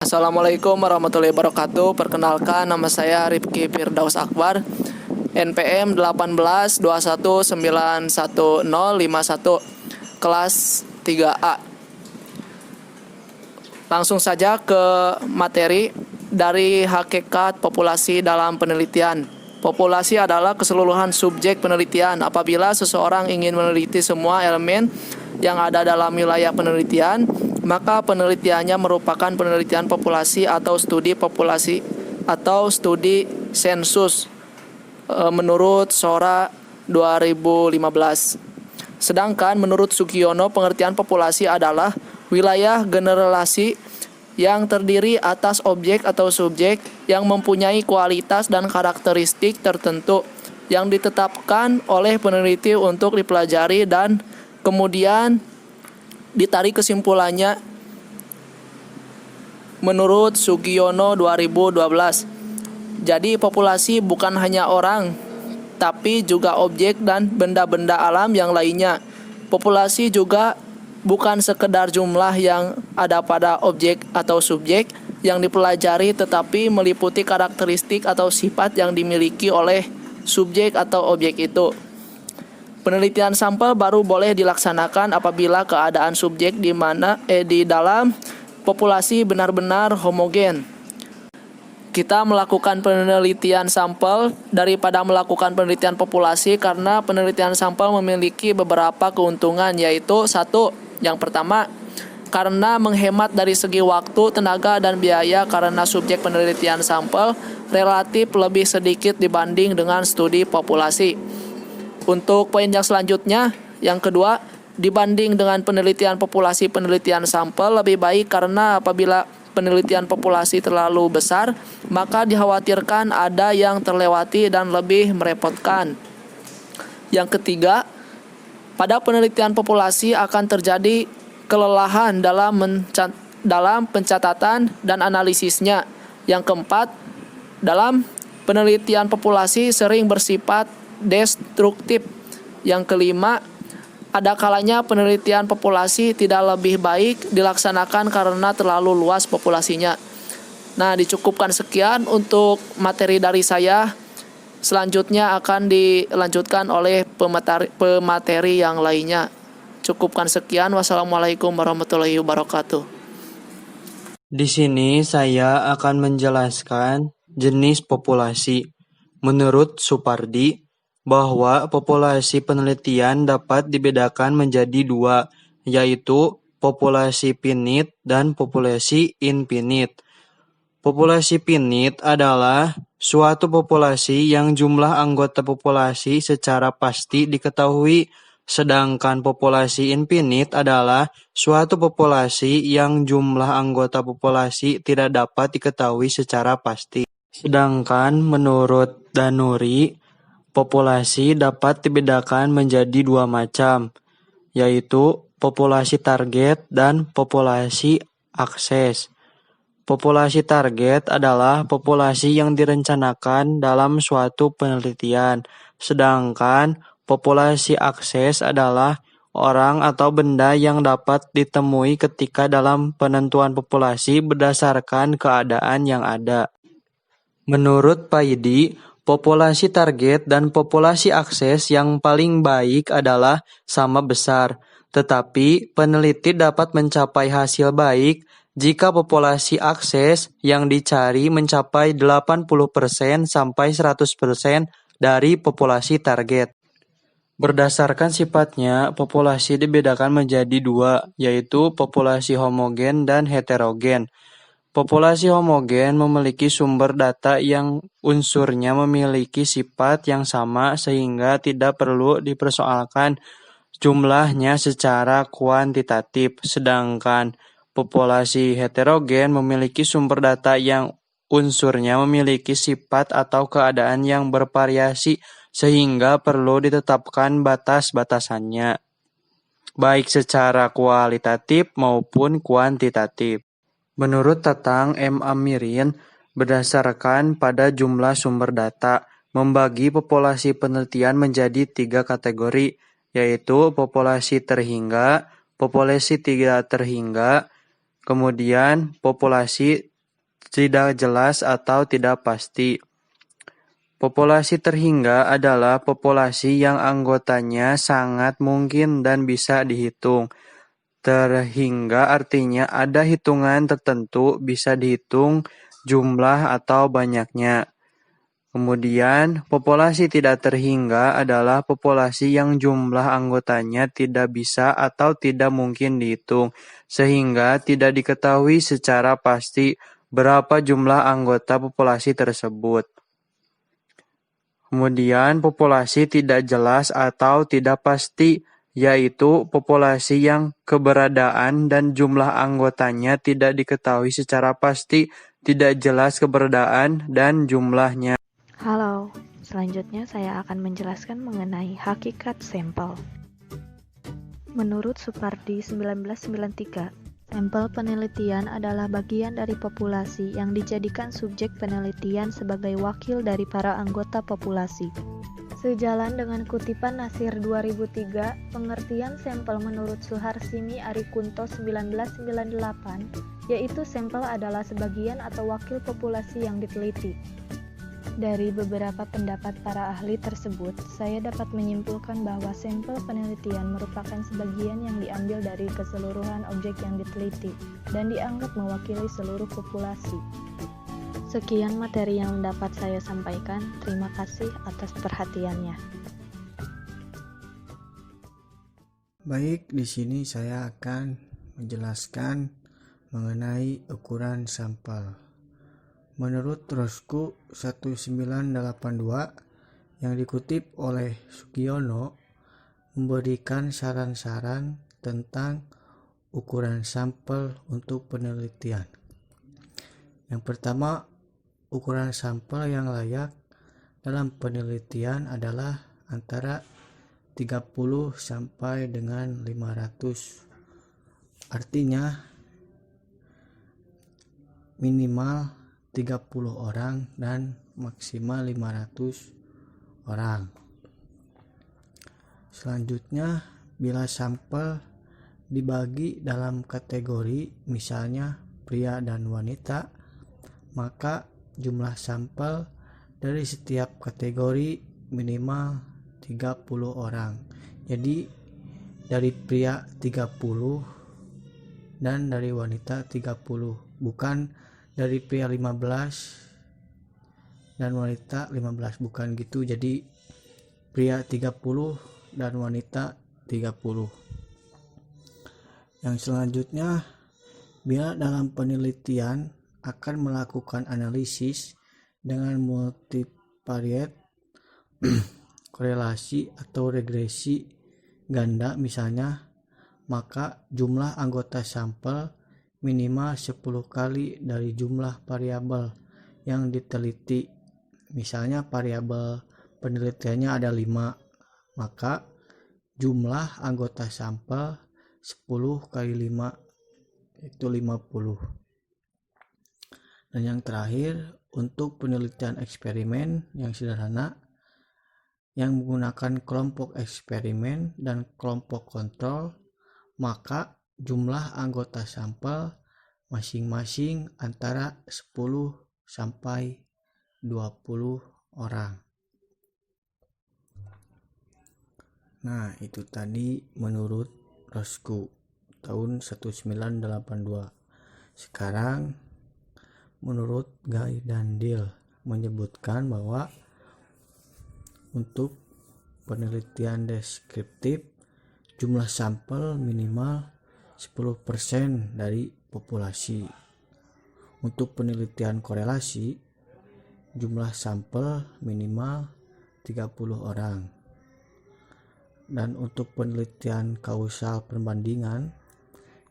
Assalamualaikum warahmatullahi wabarakatuh. Perkenalkan, nama saya Rifki Firdaus Akbar, NPM 1821911051, kelas 3A. Langsung saja ke materi. Dari hakikat populasi dalam penelitian. Populasi adalah keseluruhan subjek penelitian. Apabila seseorang ingin meneliti semua elemen yang ada dalam wilayah penelitian, maka penelitiannya merupakan penelitian populasi atau studi populasi atau studi sensus menurut SORA 2015. Sedangkan menurut Sugiono, pengertian populasi adalah wilayah generalisasi yang terdiri atas objek atau subjek yang mempunyai kualitas dan karakteristik tertentu yang ditetapkan oleh peneliti untuk dipelajari dan kemudian ditarik kesimpulannya menurut Sugiono 2012. Jadi populasi bukan hanya orang, tapi juga objek dan benda-benda alam yang lainnya. Populasi juga bukan sekedar jumlah yang ada pada objek atau subjek yang dipelajari, tetapi meliputi karakteristik atau sifat yang dimiliki oleh subjek atau objek itu. Penelitian sampel baru boleh dilaksanakan apabila keadaan subjek di dalam populasi benar-benar homogen. Kita melakukan penelitian sampel daripada melakukan penelitian populasi karena penelitian sampel memiliki beberapa keuntungan, yaitu satu, yang pertama, karena menghemat dari segi waktu, tenaga, dan biaya karena subjek penelitian sampel relatif lebih sedikit dibanding dengan studi populasi. Untuk poin yang selanjutnya, yang kedua, dibanding dengan penelitian populasi, penelitian sampel lebih baik karena apabila penelitian populasi terlalu besar, maka dikhawatirkan ada yang terlewati dan lebih merepotkan. Yang ketiga, pada penelitian populasi akan terjadi kelelahan dalam pencatatan dan analisisnya. Yang keempat, dalam penelitian populasi sering bersifat destruktif. Yang kelima, ada kalanya penelitian populasi tidak lebih baik dilaksanakan karena terlalu luas populasinya. Nah, dicukupkan sekian untuk materi dari saya. Selanjutnya akan dilanjutkan oleh pemateri yang lainnya. Cukupkan sekian. Wassalamualaikum warahmatullahi wabarakatuh. Di sini saya akan menjelaskan jenis populasi. Menurut Supardi, bahwa populasi penelitian dapat dibedakan menjadi dua, yaitu populasi finite dan populasi infinite. Populasi finite adalah suatu populasi yang jumlah anggota populasi secara pasti diketahui, sedangkan populasi infinite adalah suatu populasi yang jumlah anggota populasi tidak dapat diketahui secara pasti. Sedangkan menurut Danuri, populasi dapat dibedakan menjadi dua macam, yaitu populasi target dan populasi akses. Populasi target adalah populasi yang direncanakan dalam suatu penelitian, sedangkan populasi akses adalah orang atau benda yang dapat ditemui ketika dalam penentuan populasi berdasarkan keadaan yang ada. Menurut Paidi, populasi target dan populasi akses yang paling baik adalah sama besar, tetapi peneliti dapat mencapai hasil baik jika populasi akses yang dicari mencapai 80% sampai 100% dari populasi target. Berdasarkan sifatnya, populasi dibedakan menjadi dua, yaitu populasi homogen dan heterogen. Populasi homogen memiliki sumber data yang unsurnya memiliki sifat yang sama sehingga tidak perlu dipersoalkan jumlahnya secara kuantitatif, sedangkan populasi heterogen memiliki sumber data yang unsurnya memiliki sifat atau keadaan yang bervariasi sehingga perlu ditetapkan batas-batasannya, baik secara kualitatif maupun kuantitatif. Menurut Tatang M. Amirin, berdasarkan pada jumlah sumber data, membagi populasi penelitian menjadi 3 kategori, yaitu populasi terhingga, populasi tidak terhingga, kemudian populasi tidak jelas atau tidak pasti. Populasi terhingga adalah populasi yang anggotanya sangat mungkin dan bisa dihitung. Terhingga artinya ada hitungan tertentu bisa dihitung jumlah atau banyaknya. Kemudian, populasi tidak terhingga adalah populasi yang jumlah anggotanya tidak bisa atau tidak mungkin dihitung, sehingga tidak diketahui secara pasti berapa jumlah anggota populasi tersebut. Kemudian, populasi tidak jelas atau tidak pasti, yaitu populasi yang keberadaan dan jumlah anggotanya tidak diketahui secara pasti, tidak jelas keberadaan dan jumlahnya. Halo, selanjutnya saya akan menjelaskan mengenai hakikat sampel. Menurut Supardi 1993, sampel penelitian adalah bagian dari populasi yang dijadikan subjek penelitian sebagai wakil dari para anggota populasi. Sejalan dengan kutipan Nasir 2003, pengertian sampel menurut Suharsini Arikunto 1998, yaitu sampel adalah sebagian atau wakil populasi yang diteliti. Dari beberapa pendapat para ahli tersebut, saya dapat menyimpulkan bahwa sampel penelitian merupakan sebagian yang diambil dari keseluruhan objek yang diteliti dan dianggap mewakili seluruh populasi. Sekian materi yang dapat saya sampaikan. Terima kasih atas perhatiannya. Baik, di sini saya akan menjelaskan mengenai ukuran sampel. Menurut Roscoe 1982 yang dikutip oleh Sugiono memberikan saran-saran tentang ukuran sampel untuk penelitian. Yang pertama, ukuran sampel yang layak dalam penelitian adalah antara 30 sampai dengan 500. Artinya minimal 30 orang dan maksimal 500 orang. Selanjutnya, bila sampel dibagi dalam kategori misalnya pria dan wanita, maka jumlah sampel dari setiap kategori minimal 30 orang. Jadi dari pria 30 dan dari wanita 30, bukan dari pria 15 dan wanita 15, bukan gitu. Jadi pria 30 dan wanita 30. Yang selanjutnya, bila dalam penelitian akan melakukan analisis dengan multivariate korelasi atau regresi ganda misalnya, maka jumlah anggota sampel minimal 10 kali dari jumlah variabel yang diteliti. Misalnya variabel penelitiannya ada 5, maka jumlah anggota sampel 10 kali 5 itu 50. Dan yang terakhir, untuk penelitian eksperimen yang sederhana yang menggunakan kelompok eksperimen dan kelompok kontrol, maka jumlah anggota sampel masing-masing antara 10 sampai 20 orang. Nah, itu tadi menurut Roscoe tahun 1982. Sekarang menurut Guy dan Dill menyebutkan bahwa untuk penelitian deskriptif jumlah sampel minimal 10% dari populasi. Untuk penelitian korelasi, jumlah sampel minimal 30 orang. Dan untuk penelitian kausal perbandingan,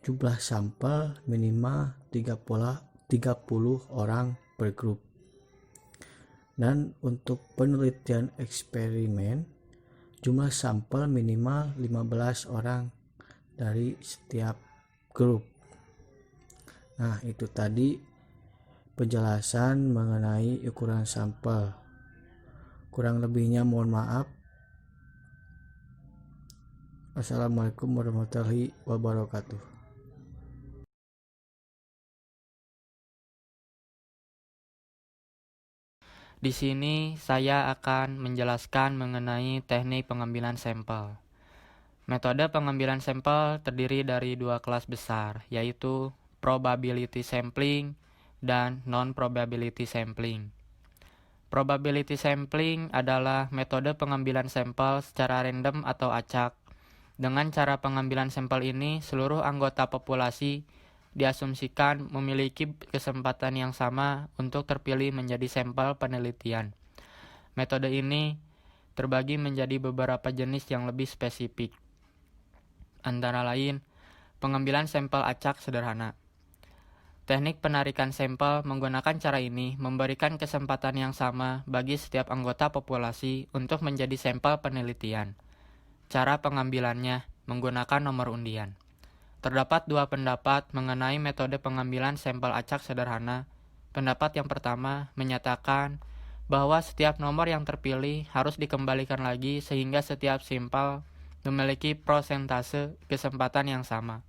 jumlah sampel minimal 30 orang per grup. Dan untuk penelitian eksperimen, jumlah sampel minimal 15 orang dari setiap grup. Nah, itu tadi penjelasan mengenai ukuran sampel. Kurang lebihnya mohon maaf. Assalamualaikum warahmatullahi wabarakatuh. Di sini saya akan menjelaskan mengenai teknik pengambilan sampel. Metode pengambilan sampel terdiri dari dua kelas besar, yaitu probability sampling dan non-probability sampling. Probability sampling adalah metode pengambilan sampel secara random atau acak. Dengan cara pengambilan sampel ini, seluruh anggota populasi diasumsikan memiliki kesempatan yang sama untuk terpilih menjadi sampel penelitian. Metode ini terbagi menjadi beberapa jenis yang lebih spesifik. Antara lain, pengambilan sampel acak sederhana. Teknik penarikan sampel menggunakan cara ini memberikan kesempatan yang sama bagi setiap anggota populasi untuk menjadi sampel penelitian. Cara pengambilannya menggunakan nomor undian. Terdapat dua pendapat mengenai metode pengambilan sampel acak sederhana. Pendapat yang pertama menyatakan bahwa setiap nomor yang terpilih harus dikembalikan lagi sehingga setiap sampel memiliki prosentase kesempatan yang sama.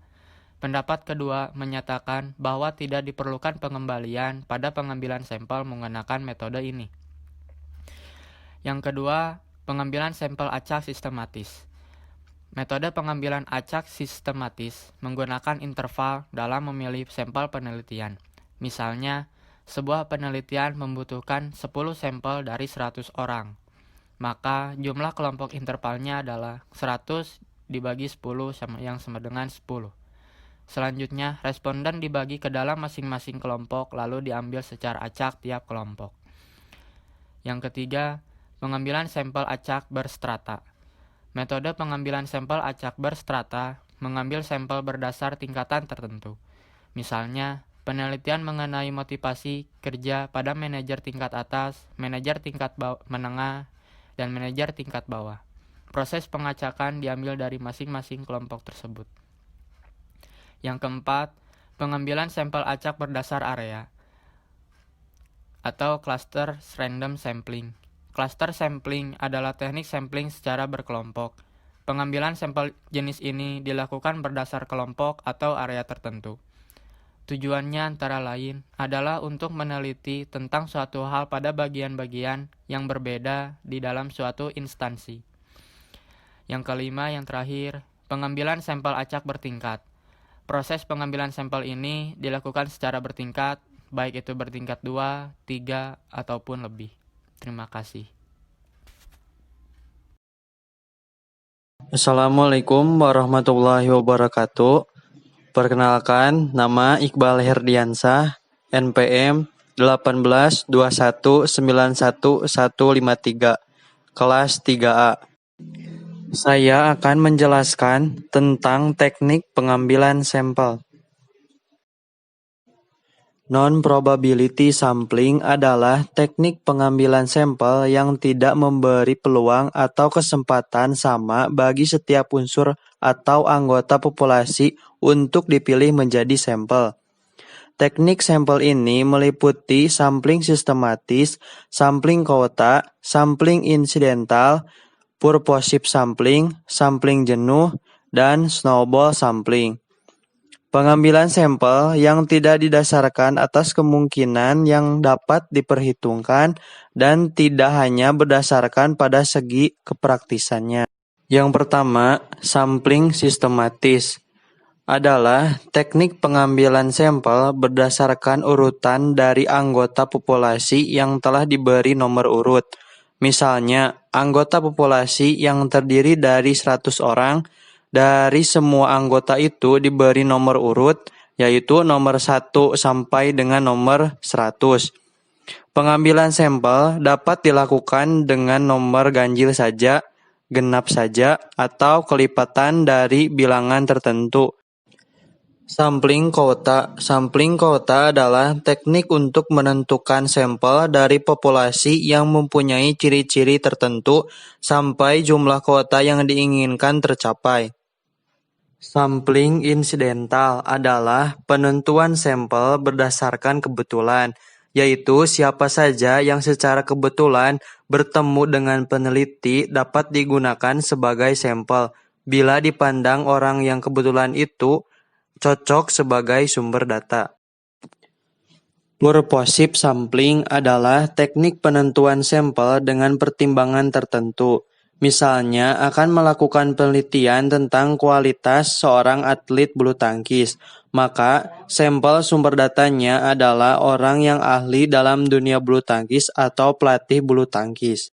Pendapat kedua menyatakan bahwa tidak diperlukan pengembalian pada pengambilan sampel menggunakan metode ini. Yang kedua, pengambilan sampel acak sistematis. Metode pengambilan acak sistematis menggunakan interval dalam memilih sampel penelitian. Misalnya, sebuah penelitian membutuhkan 10 sampel dari 100 orang. Maka jumlah kelompok intervalnya adalah 100 dibagi 10 yang sama dengan 10. Selanjutnya, responden dibagi ke dalam masing-masing kelompok lalu diambil secara acak tiap kelompok. Yang ketiga, pengambilan sampel acak berstrata. Metode pengambilan sampel acak berstrata mengambil sampel berdasar tingkatan tertentu. Misalnya, penelitian mengenai motivasi kerja pada manajer tingkat atas, manajer tingkat menengah, dan manajer tingkat bawah. Proses pengacakan diambil dari masing-masing kelompok tersebut. Yang keempat, pengambilan sampel acak berdasar area atau cluster random sampling. Cluster sampling adalah teknik sampling secara berkelompok. Pengambilan sampel jenis ini dilakukan berdasar kelompok atau area tertentu. Tujuannya antara lain adalah untuk meneliti tentang suatu hal pada bagian-bagian yang berbeda di dalam suatu instansi. Yang kelima, yang terakhir, pengambilan sampel acak bertingkat. Proses pengambilan sampel ini dilakukan secara bertingkat, baik itu bertingkat 2, 3, ataupun lebih. Terima kasih. Assalamualaikum warahmatullahi wabarakatuh. Perkenalkan, nama Iqbal Herdiansah, NPM 1821911153, kelas 3A. Saya akan menjelaskan tentang teknik pengambilan sampel. Non-probability sampling adalah teknik pengambilan sampel yang tidak memberi peluang atau kesempatan sama bagi setiap unsur atau anggota populasi untuk dipilih menjadi sampel. Teknik sampel ini meliputi sampling sistematis, sampling kuota, sampling insidental, purposive sampling, sampling jenuh, dan snowball sampling. Pengambilan sampel yang tidak didasarkan atas kemungkinan yang dapat diperhitungkan dan tidak hanya berdasarkan pada segi kepraktisannya. Yang pertama, sampling sistematis adalah teknik pengambilan sampel berdasarkan urutan dari anggota populasi yang telah diberi nomor urut. Misalnya, anggota populasi yang terdiri dari 100 orang, dari semua anggota itu diberi nomor urut, yaitu nomor 1 sampai dengan nomor 100. Pengambilan sampel dapat dilakukan dengan nomor ganjil saja, genap saja, atau kelipatan dari bilangan tertentu. Sampling kuota. Sampling kuota adalah teknik untuk menentukan sampel dari populasi yang mempunyai ciri-ciri tertentu sampai jumlah kuota yang diinginkan tercapai. Sampling insidental adalah penentuan sampel berdasarkan kebetulan, yaitu siapa saja yang secara kebetulan bertemu dengan peneliti dapat digunakan sebagai sampel bila dipandang orang yang kebetulan itu cocok sebagai sumber data. Purposive sampling adalah teknik penentuan sampel dengan pertimbangan tertentu. Misalnya, akan melakukan penelitian tentang kualitas seorang atlet bulu tangkis. Maka, sampel sumber datanya adalah orang yang ahli dalam dunia bulu tangkis atau pelatih bulu tangkis.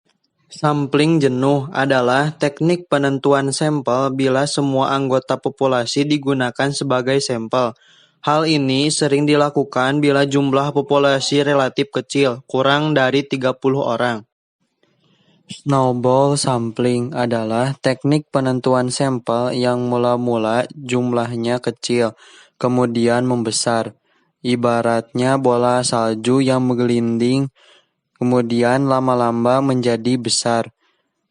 Sampling jenuh adalah teknik penentuan sampel bila semua anggota populasi digunakan sebagai sampel. Hal ini sering dilakukan bila jumlah populasi relatif kecil, kurang dari 30 orang. Snowball sampling adalah teknik penentuan sampel yang mula-mula jumlahnya kecil, kemudian membesar. Ibaratnya bola salju yang menggelinding, kemudian lama-lama menjadi besar.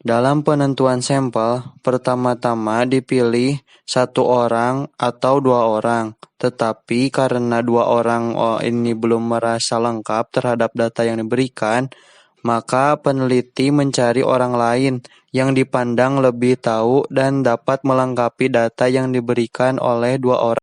Dalam penentuan sampel, pertama-tama dipilih satu orang atau dua orang. Tetapi karena dua orang ini belum merasa lengkap terhadap data yang diberikan, maka peneliti mencari orang lain yang dipandang lebih tahu dan dapat melengkapi data yang diberikan oleh dua orang.